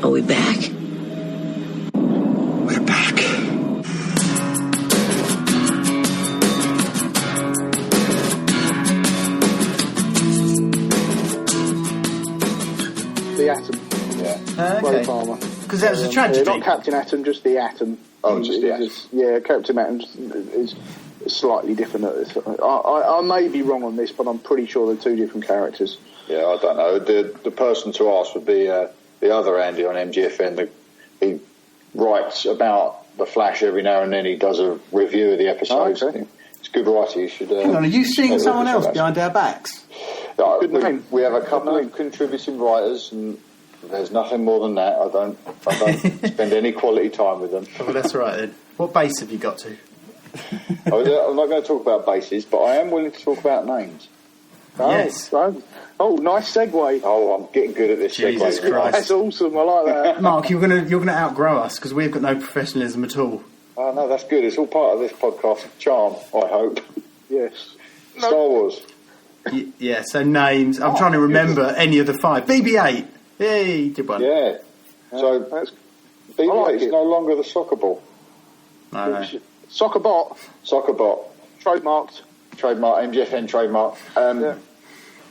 Are we back? We're back. The Atom. Okay. Ray Palmer. Because that was a tragedy. Not Captain Atom, just the Atom. Oh, just the Atom. Yeah, Captain Atom is slightly different. I may be wrong on this, but I'm pretty sure they're two different characters. Yeah, I don't know. The person to ask would be the other Andy on MGFN. He writes about the Flash every now and then. He does a review of the episodes. Oh, okay. It's a good writer. You should. Hang on, are you seeing someone else behind our backs? We have a couple of contributing writers, and there's nothing more than that. I don't spend any quality time with them. Oh, well, that's right then. What base have you got to? I'm not going to talk about bases, but I am willing to talk about names. Yes. Oh, nice segue. Oh, I'm getting good at this Jesus segue. Christ. That's awesome. I like that. Mark, you're gonna outgrow us because we've got no professionalism at all. Oh, no, that's good. It's all part of this podcast charm, I hope. Yes. Star Wars. Yeah, so names. I'm trying to remember any of the 5. BB-8. Yay, did one. Yeah. So, BB-8 is no longer the soccer ball. No. Soccer bot. Soccer bot. Trademarked. Trademark, MGFN trademark. Yeah.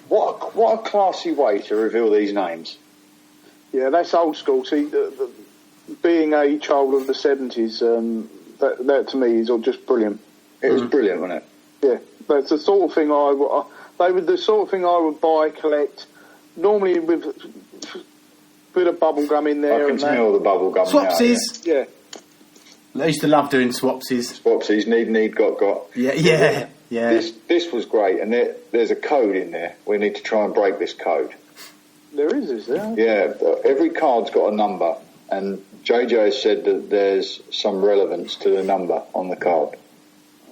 What a classy way to reveal these names. Yeah, that's old school. See, being a child of the 70s, that to me is just brilliant. It was brilliant, wasn't it? Yeah, that's the sort of thing they were the sort of thing I would buy, collect, normally with a bit of bubble gum in there. I can smell the bubble gum. Swapsies. Yeah. I used to love doing swapsies. Swapsies, need, got. Yeah. This was great, and there's a code in there. We need to try and break this code. There is there? Yeah, every card's got a number, and JJ said that there's some relevance to the number on the card.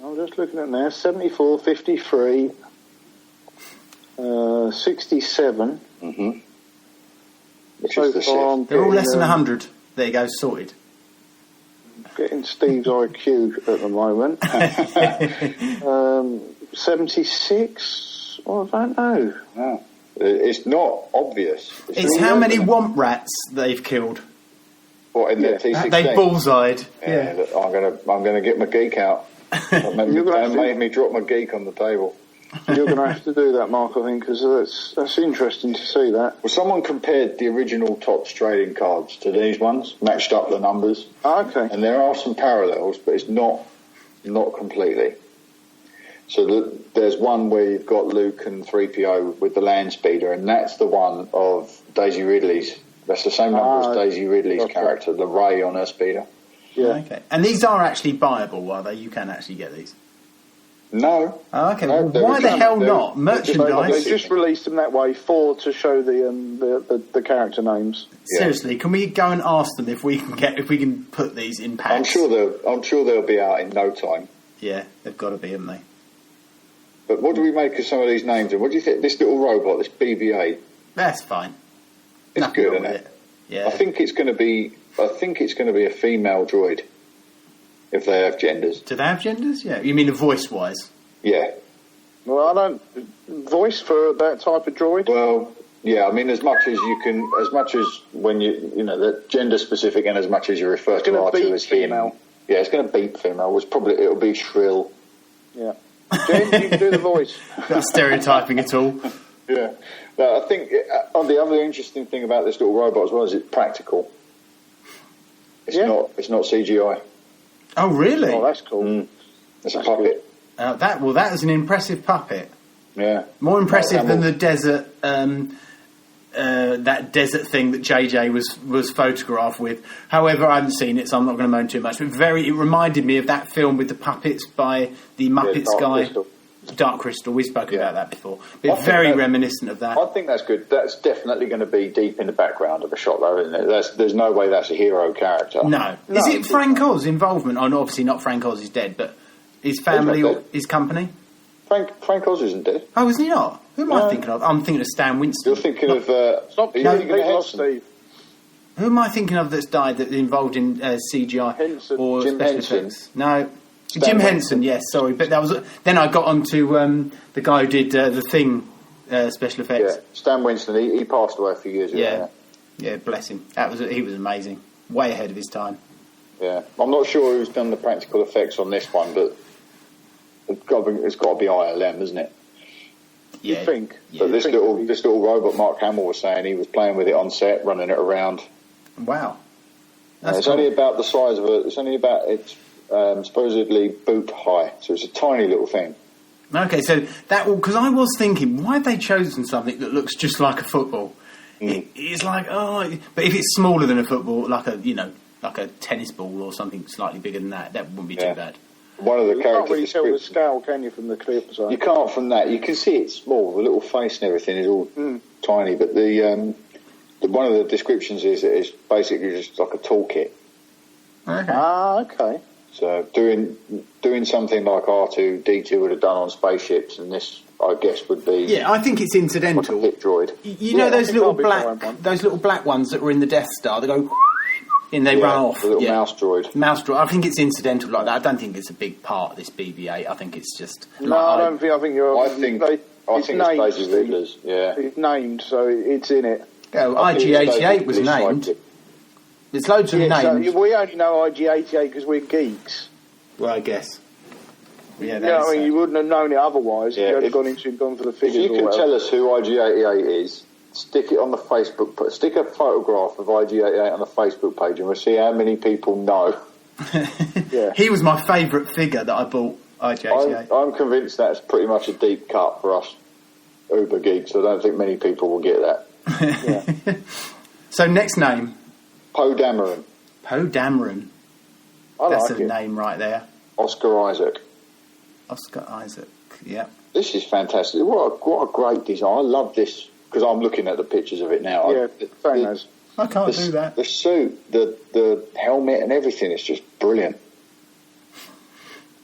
I'm just looking at there. 74, 53, 67. Mm-hmm. Which So is the far, I'm They're all less than getting, 100. There you go, sorted. Getting Steve's IQ at the moment. 76? Well, I don't know. No. It's not obvious. It's how many womp rats they've killed. What, in their T16? They've bullseyed. Yeah. Look, I'm gonna get my geek out. Made me drop my geek on the table. You're going to have to do that, Mark, I think, because that's interesting to see that. Well, someone compared the original Topps trading cards to these ones, matched up the numbers. Oh, okay. And there are some parallels, but it's not completely. So there's one where you've got Luke and 3PO with the land speeder, and that's the one of Daisy Ridley's. That's the same number as Daisy Ridley's character, the Ray on her speeder. Yeah. Okay. And these are actually buyable, are they? You can actually get these. No. Oh, okay. No, well, why the hell not? Merchandise. They just released them that way to show the character names. Seriously, can we go and ask them if we can put these in packs? I'm sure they'll be out in no time. Yeah, they've got to be, haven't they? But what do we make of some of these names? And what do you think? This little robot, this BB-8. That's fine. It's Nothing good, wrong isn't with it? Yeah. I think it's going to be a female droid. If they have genders. Do they have genders? Yeah. You mean voice-wise? Yeah. Well, I don't voice for that type of droid. Well, yeah. I mean, as much as when the gender specific, and as much as you refer to R2 as female. Yeah, it's going to beep female. It'll be shrill. Yeah. Jen, you can do the voice. Not stereotyping at all. Yeah. No, I think the other interesting thing about this little robot as well is it's practical. It's not CGI. Oh, really? Oh, that's cool. It's a puppet. That is an impressive puppet. Yeah. More impressive than the desert, that desert thing that JJ was photographed with. However, I haven't seen it, so I'm not going to moan too much. But it reminded me of that film with the puppets by the Muppets guy. Crystal. Dark Crystal. We've spoken about that before. But very reminiscent of that. I think that's good. That's definitely going to be deep in the background of a shot, though, isn't it? There's no way that's a hero character. No. Is it Frank Oz involvement? Oh, no, obviously not Frank Oz is dead, but his family or his company? Frank Oz isn't dead. Oh, isn't he not? Who am I thinking of? I'm thinking of Stan Winston. You're thinking of... Stop thinking of Steve. Who am I thinking of that's died that's involved in CGI Henson. or Jim special Henson. effects? No. Jim Henson, yes, sorry. But that was... Then I got on to the guy who did The Thing special effects. Yeah, Stan Winston, he passed away a few years ago. Yeah, bless him. He was amazing. Way ahead of his time. Yeah, I'm not sure who's done the practical effects on this one, but it's got to be ILM, isn't it? Yeah. You think? But this little robot, Mark Hamill was saying, he was playing with it on set, running it around. Wow. It's only about the size of it. It's only about its supposedly boot high, so it's a tiny little thing. Okay, so because I was thinking, why have they chosen something that looks just like a football? It's like, but if it's smaller than a football, like a tennis ball or something slightly bigger than that wouldn't be too bad. One of the you characters. Can't really tell the scale, can you, from the clip? You can't from that. You can see it's small. The little face and everything is all tiny, but the one of the descriptions is it's basically just like a toolkit. Okay. Okay. So doing something like R2-D2 would have done on spaceships, and this, I guess, would be. Yeah, I think it's incidental. Like a droid. You know those little black ones that were in the Death Star. They go and they run off. The little mouse droid. Mouse droid. I think it's incidental like that. I don't think it's a big part of this BB-8. I think it's just. No, I don't think. I think you're. I think it's Daisy Ridley's. Yeah. It's named, so it's in it. Oh, IG-88 was named. There's loads of names. So we only know IG-88 because we're geeks. Well, I guess. Yeah, I mean, you wouldn't have known it otherwise if you had gone for the figures. If you can tell us who IG-88 is, stick it on the Facebook. Stick a photograph of IG-88 on the Facebook page, and we'll see how many people know. Yeah. He was my favourite figure that I bought. IG-88. I'm convinced that's pretty much a deep cut for us uber geeks. I don't think many people will get that. Yeah. So next name. Poe Dameron. Poe Dameron. That's a name right there. Oscar Isaac. Oscar Isaac, yeah. This is fantastic. What a great design. I love this because I'm looking at the pictures of it now. Yeah, famous. I can't do that. The suit, the helmet and everything is just brilliant.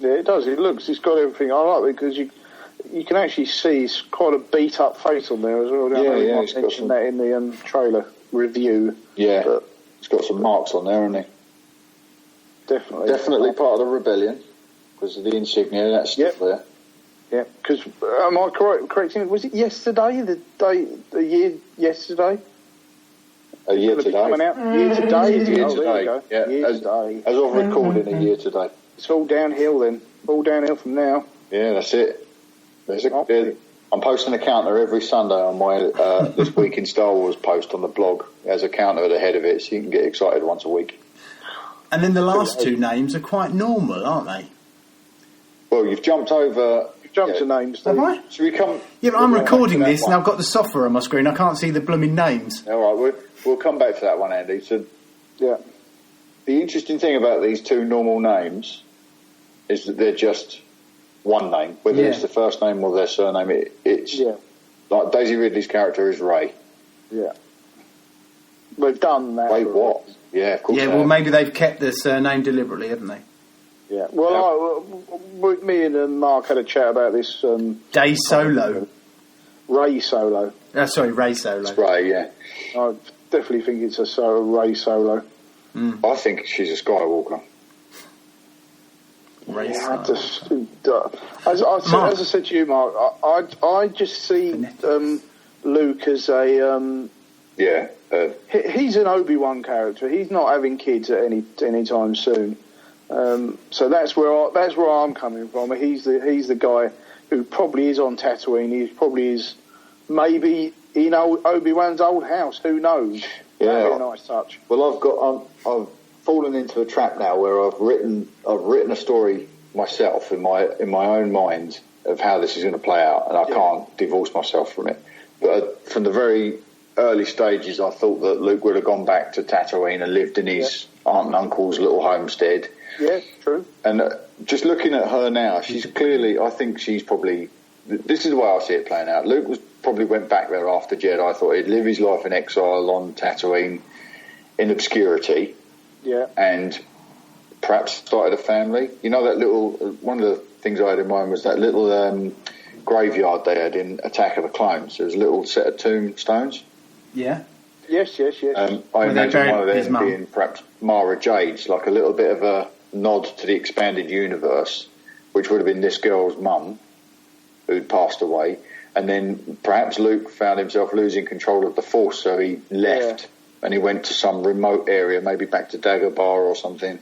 Yeah, it does. It's got everything. I like it because you can actually see it's quite a beat up face on there as well. Yeah, I mentioned that in the trailer review. Yeah. But it's got some marks on there, hasn't he? Definitely part of the rebellion because of the insignia. That's still there. Yeah, because am I correct? Was it yesterday? The year yesterday? A year today. Coming out year today. Year today. There you go. Yeah. Year today. As of recording, a year today. It's all downhill then. All downhill from now. Yeah, that's it. I'm posting a counter every Sunday on my This Week in Star Wars post on the blog. There's a counter at the head of it, so you can get excited once a week. And then the last two names are quite normal, aren't they? Well, you've jumped over... You've jumped to names, have I? Should we come... Yeah, but I'm recording this and I've got the software on my screen. I can't see the blooming names. All right, we'll come back to that one, Andy. So, yeah. The interesting thing about these two normal names is that they're just one name, whether it's the first name or their surname. It's like Daisy Ridley's character is Ray. Yeah. We've done that. Ray what? Yeah, of course. Yeah, well, maybe they've kept the surname deliberately, haven't they? Yeah. Well, me and Mark had a chat about this. Day Solo. Ray Solo. Sorry, Ray Solo. It's Ray, yeah. I definitely think it's a Ray Solo. I think she's a Skywalker. As I said to you, Mark, I just see Luke as a he's an Obi-Wan character. He's not having kids at any time soon. So that's where I'm coming from. He's the guy who probably is on Tatooine. He probably is maybe in Obi-Wan's old house. Who knows? Yeah, that'd be a nice touch. Well, I've fallen into a trap now where I've written a story myself in my own mind of how this is going to play out, and I can't divorce myself from it. But from the very early stages, I thought that Luke would have gone back to Tatooine and lived in his aunt and uncle's little homestead. Yeah, true. And just looking at her now, she's clearly, I think she's probably, this is the way I see it playing out. Luke probably went back there after Jedi. I thought he'd live his life in exile on Tatooine in obscurity. Yeah. And perhaps started a family. You know, that little, one of the things I had in mind was that little graveyard they had in Attack of the Clones. There was a little set of tombstones. Yeah. Yes. I imagine one of them being perhaps Mara Jade's, like a little bit of a nod to the expanded universe, which would have been this girl's mum who'd passed away. And then perhaps Luke found himself losing control of the Force, so he left and he went to some remote area, maybe back to Dagobah or something,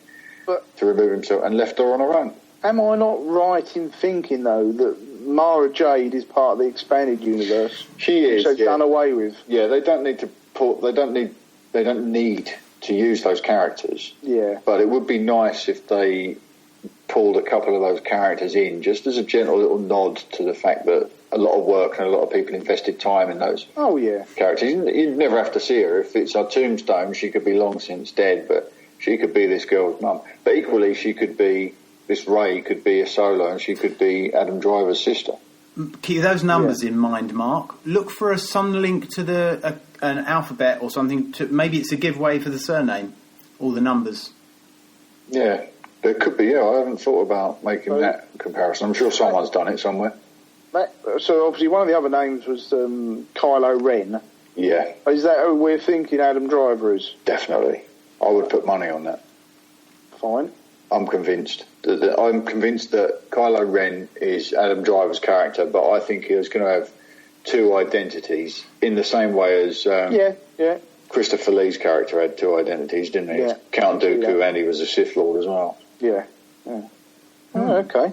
to remove himself, and left her on her own. Am I not right in thinking, though, that Mara Jade is part of the expanded universe? She is. Which they've done away with. Yeah, they don't need to use those characters. Yeah. But it would be nice if they pulled a couple of those characters in, just as a gentle little nod to the fact that a lot of work and a lot of people invested time in those characters. You'd never have to see her. If it's a Tombstone, she could be long since dead, but she could be this girl's mum. But equally, she could be, this Ray could be a Solo, and she could be Adam Driver's sister. Keep those numbers in mind, Mark. Look for some link to an alphabet or something. Maybe it's a giveaway for the surname, all the numbers. Yeah, there could be. Yeah, I haven't thought about making that comparison. I'm sure someone's done it somewhere. So obviously one of the other names was Kylo Ren. Yeah. Is that who we're thinking Adam Driver is? Definitely. I would put money on that. Fine. I'm convinced. I'm convinced that Kylo Ren is Adam Driver's character, but I think he's going to have two identities in the same way as Christopher Lee's character had two identities, didn't he? Yeah. Count Dooku, and he was a Sith Lord as well. Yeah. Oh, okay.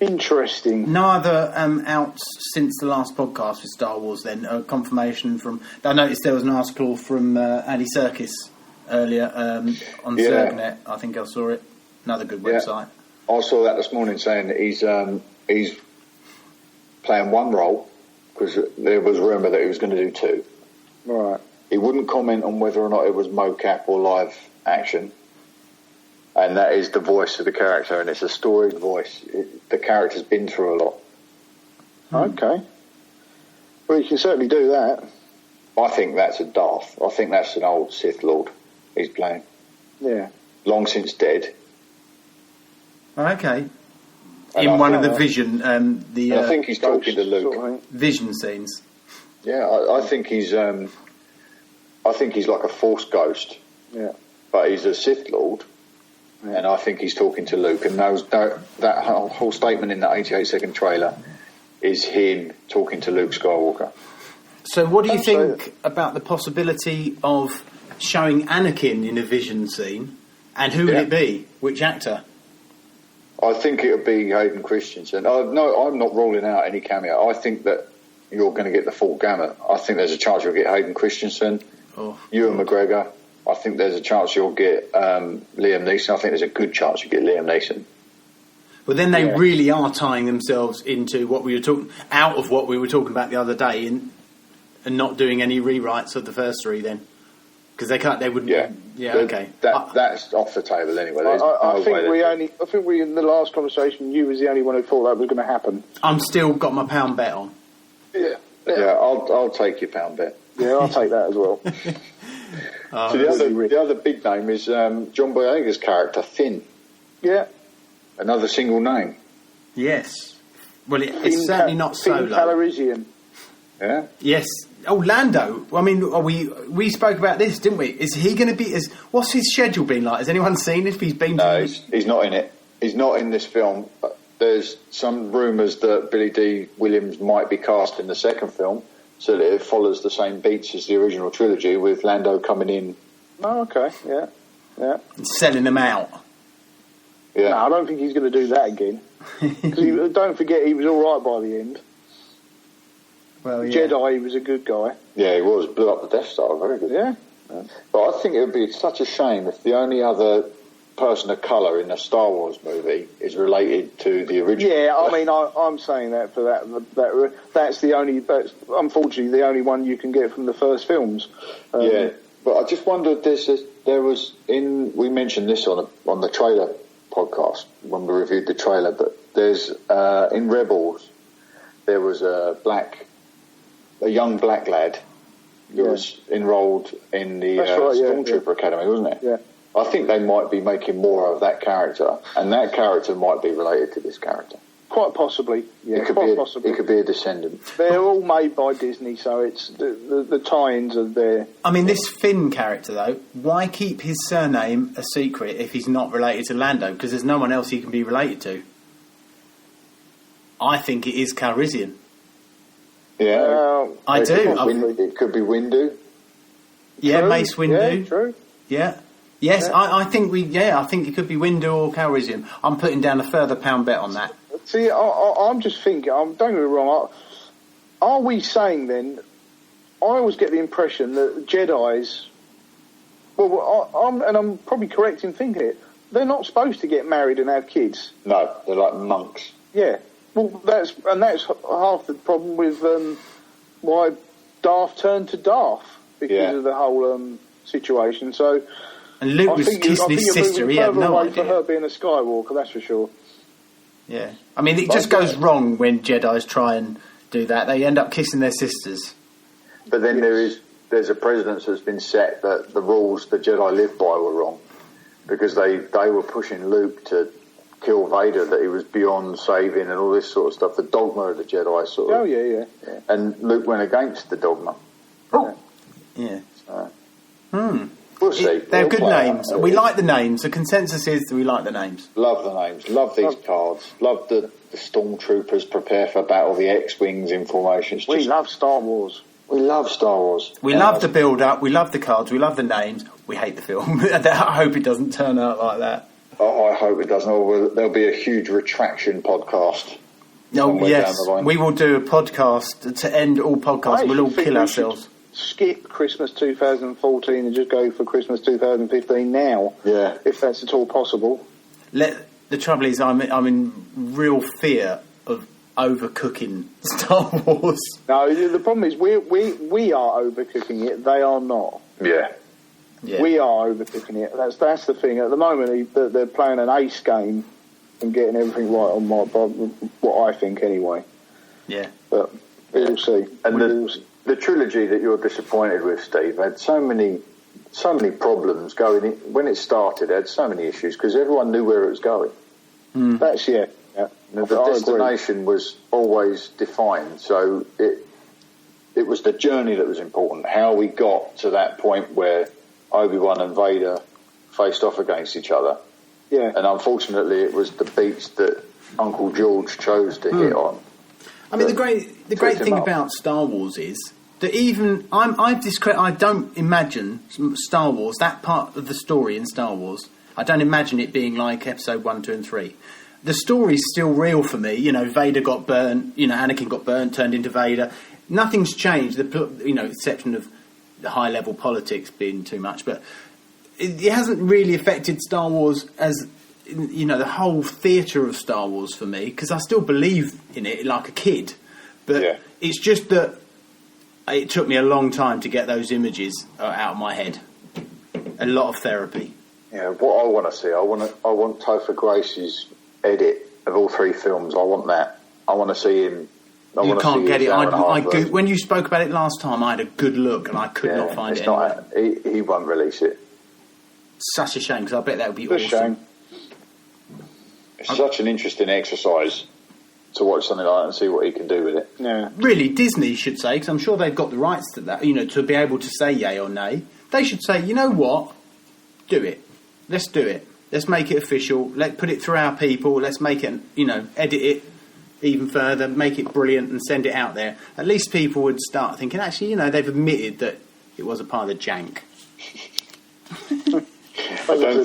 Interesting. No other outs since the last podcast with Star Wars then. Confirmation from... I noticed there was an article from Andy Serkis earlier on Zergnet. I think I saw it. Another good website. I saw that this morning saying that he's playing one role because there was rumour that he was going to do two. Right. He wouldn't comment on whether or not it was mocap or live action. And that is the voice of the character, and it's a storied voice. The character's been through a lot. Okay. Well, you can certainly do that. I think that's a Darth. I think that's an old Sith Lord he's playing. Yeah. Long since dead. Okay. In one of the vision, I think he's talking to Luke. Sort of vision scenes. Yeah, I think he's like a Force ghost. Yeah. But he's a Sith Lord. Yeah. And I think he's talking to Luke, and that whole statement in the 88-second trailer is him talking to Luke Skywalker. So what do you think about the possibility of showing Anakin in a vision scene, and who would it be? Which actor? I think it would be Hayden Christensen. No, I'm not ruling out any cameo. I think that you're going to get the full gamut. I think there's a chance you'll get Hayden Christensen, Ewan McGregor. I think there's a chance you'll get Liam Neeson. I think there's a good chance you'll get Liam Neeson. Well, then they really are tying themselves into what we were talking about the other day, and not doing any rewrites of the first three. Then, because they can't, they wouldn't. Okay. That's off the table anyway. I think we in the last conversation, you was the only one who thought that was going to happen. I'm still got my pound bet on. Yeah. I'll take your pound bet. Yeah, I'll take that as well. So the other big name is John Boyega's character, Finn. Yeah. Another single name. Yes. Well, it's certainly not Solo. Finn Calrissian. Yeah. Yes. Oh, Lando. I mean, we spoke about this, didn't we? Is he going to be... what's his schedule been like? Has anyone seen if he's been... No, he's not in it. He's not in this film. There's some rumours that Billy D. Williams might be cast in the second film, so that it follows the same beats as the original trilogy, with Lando coming in. Oh, okay, yeah. And selling them out. Yeah. No, I don't think he's going to do that again. Because don't forget, he was all right by the end. Well, yeah. Jedi, he was a good guy. Yeah, he was. Blew up the Death Star, very good. Yeah. But I think it would be such a shame if the only other person of colour in a Star Wars movie is related to the original. Yeah, I mean, I'm saying that for that's unfortunately the only one you can get from the first films. Yeah, but I just wondered we mentioned this on the trailer podcast when we reviewed the trailer, but there's in Rebels there was a young black lad who was enrolled in the Stormtrooper Academy, wasn't it? Yeah. I think they might be making more of that character, and that character might be related to this character. Quite possibly, yeah. It could be a descendant. They're all made by Disney, so it's the tie-ins are there. I mean, this Finn character, though, why keep his surname a secret if he's not related to Lando? Because there's no one else he can be related to. I think it is Calrissian. Yeah, I do. It could be Windu. Yeah, Mace Windu. Yeah, true. Yeah. Yes, yeah. I think I think it could be Windu or Calrissian. I'm putting down a further £1 bet on that. See, I'm just thinking. Don't get me wrong. Are we saying then? I always get the impression that Jedi's. Well, I'm probably correct in thinking it. They're not supposed to get married and have kids. No, they're like monks. Yeah. Well, that's half the problem with why Darth turned to Darth because of the whole situation. So. And Luke was kissing his sister. He had no idea. For her being a Skywalker, that's for sure. Yeah, I mean, it just goes wrong when Jedis try and do that. They end up kissing their sisters. But then there's a precedent that's been set that the rules the Jedi lived by were wrong because they were pushing Luke to kill Vader, that he was beyond saving and all this sort of stuff. The dogma of the Jedi sort of. Oh yeah. And Luke went against the dogma. Oh. Yeah. So. We'll see. They're good names. We like the names. The consensus is that we like the names. Love the names. Love these cards. Love the stormtroopers prepare for battle, the X-Wings in formations. We love Star Wars. We love Star Wars. We love the build-up. We love the cards. We love the names. We hate the film. I hope it doesn't turn out like that. Oh, I hope it doesn't. Or there'll be a huge retraction podcast. Oh, yes. We will do a podcast to end all podcasts. We'll all kill ourselves. Skip Christmas 2014 and just go for Christmas 2015 now. Yeah. If that's at all possible. The trouble is, I'm in real fear of overcooking Star Wars. No, the problem is we are overcooking it. They are not. Yeah. We are overcooking it. That's the thing. At the moment, they're playing an ace game and getting everything right on what I think anyway. Yeah. But we'll see. And the trilogy that you're disappointed with, Steve, had so many problems going in. When it started, it had so many issues because everyone knew where it was going. That's the destination was always defined, so it was the journey that was important. How we got to that point where Obi-Wan and Vader faced off against each other. Yeah. And unfortunately, it was the beats that Uncle George chose to hit on. I mean, the great thing about Star Wars is that even I don't imagine Star Wars, that part of the story in Star Wars, I don't imagine it being like Episode 1, 2 and 3. The story's still real for me. You know, Vader got burnt. You know, Anakin got burnt, turned into Vader. Nothing's changed. Exception of the high-level politics being too much, but it hasn't really affected Star Wars as the whole theatre of Star Wars for me, because I still believe in it like a kid. But it's just that it took me a long time to get those images out of my head. A lot of therapy. Yeah, what I want to see, I want Topher Grace's edit of all 3 films. I want that. I want to see him. You can't get it. When you spoke about it last time, I had a good look and I could not find it anywhere. He won't release it. Such a shame, because I bet that would be awesome. Shame. It's such an interesting exercise to watch something like that and see what he can do with it. Yeah. Really, Disney should say, because I'm sure they've got the rights to that, to be able to say yay or nay. They should say, you know what? Do it. Let's do it. Let's make it official. Let's put it through our people. Let's make it, edit it even further, make it brilliant and send it out there. At least people would start thinking, actually, they've admitted that it was a part of the jank. I don't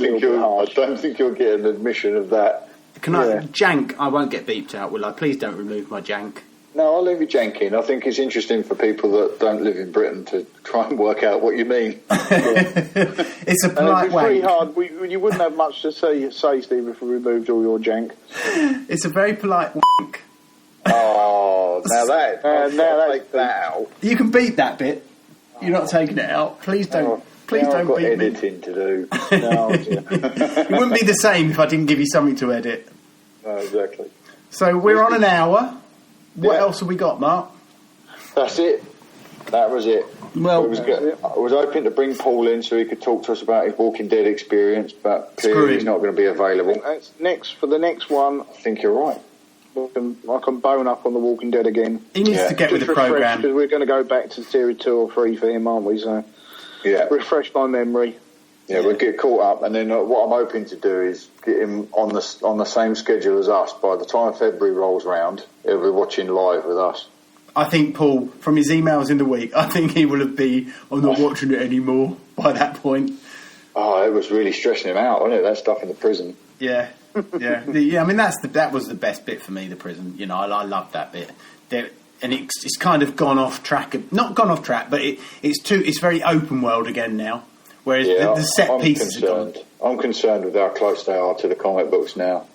think you'll get an admission of that. Jank, I won't get beeped out, will I? Please don't remove my jank. No, I'll leave you jank in. I think it's interesting for people that don't live in Britain to try and work out what you mean. It's a polite wank. It's pretty hard. You wouldn't have much to say, Steve, if we removed all your jank. It's a very polite wank. Oh, now take that out. You can beat that bit. You're not taking it out. Please don't. Please don't I've got beat me. editing to do. It wouldn't be the same if I didn't give you something to edit. No, exactly. So we're on an hour. What else have we got, Mark? That's it. That was it. Well, I was hoping to bring Paul in so he could talk to us about his Walking Dead experience, but clearly he's not going to be available. For the next one, I think you're right. I can bone up on the Walking Dead again. He needs to get with the programme. Because we're going to go back to series 2 or 3 for him, aren't we? So refresh my memory. Yeah, we'll get caught up, and then what I'm hoping to do is get him on the same schedule as us. By the time February rolls round, he'll be watching live with us. I think Paul, from his emails in the week, I think he will have been, I'm not watching it anymore by that point. Oh, it was really stressing him out, wasn't it? That stuff in the prison. Yeah. I mean, that was the best bit for me, the prison. You know, I loved that bit. And it's kind of gone off track. Not gone off track, but it's very open world again now. Whereas the set pieces are gone. I'm concerned with how close they are to the comic books now.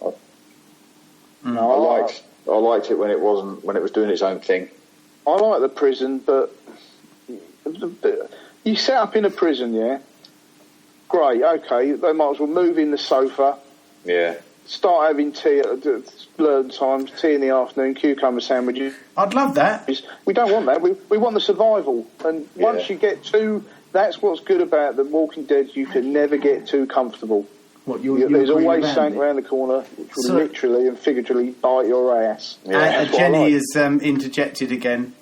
I liked it when it was doing its own thing. I like the prison, but you set up in a prison, yeah? Great, okay. They might as well move in the sofa. Yeah. Start having tea at learn times, tea in the afternoon, cucumber sandwiches. I'd love that. We don't want that. We want the survival. And once you get too... That's what's good about The Walking Dead. You can never get too comfortable. There's always something around the corner which will literally and figuratively bite your ass. Yeah, Jenny is interjected again.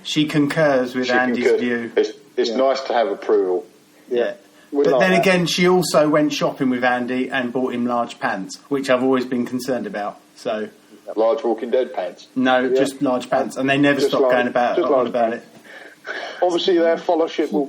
She concurs with Andy's view. It's nice to have approval. Yeah. But then again, she also went shopping with Andy and bought him large pants, which I've always been concerned about. So large Walking Dead pants? No, just large pants, and they never stop going on about it. Obviously, their following will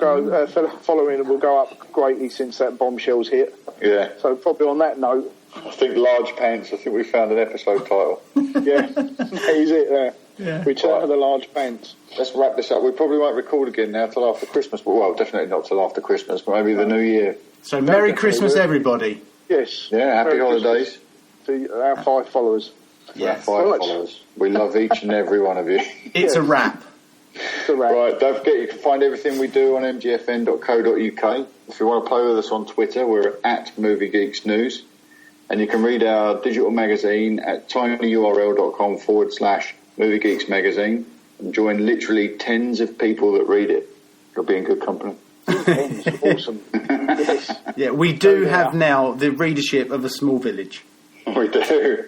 go up greatly since that bombshell's hit. Yeah. So probably on that note, I think large pants. I think we found an episode title. Yeah, that is it there. Yeah. Return to the large pants. Let's wrap this up. We probably won't record again now till after Christmas. Well, definitely not till after Christmas, but maybe the New Year. So Merry Christmas, everybody. Yes. Yeah, happy holidays. To our 5 followers. Yes. Our 5 followers. We love each and every one of you. It's a wrap. Right, don't forget you can find everything we do on mgfn.co.uk. If you want to play with us on Twitter, we're at Movie Geeks News. And you can read our digital magazine at tinyurl.com/Movie Geeks Magazine and join literally tens of people that read it. You'll be in good company. Awesome. Yes. Yeah, we do have now the readership of a small village. We do.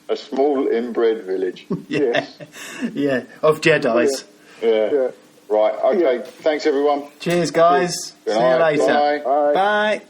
A small inbred village. Yeah, of Jedis. Yeah. Right, okay. Thanks, everyone. Cheers, guys. See you later. Bye. Bye.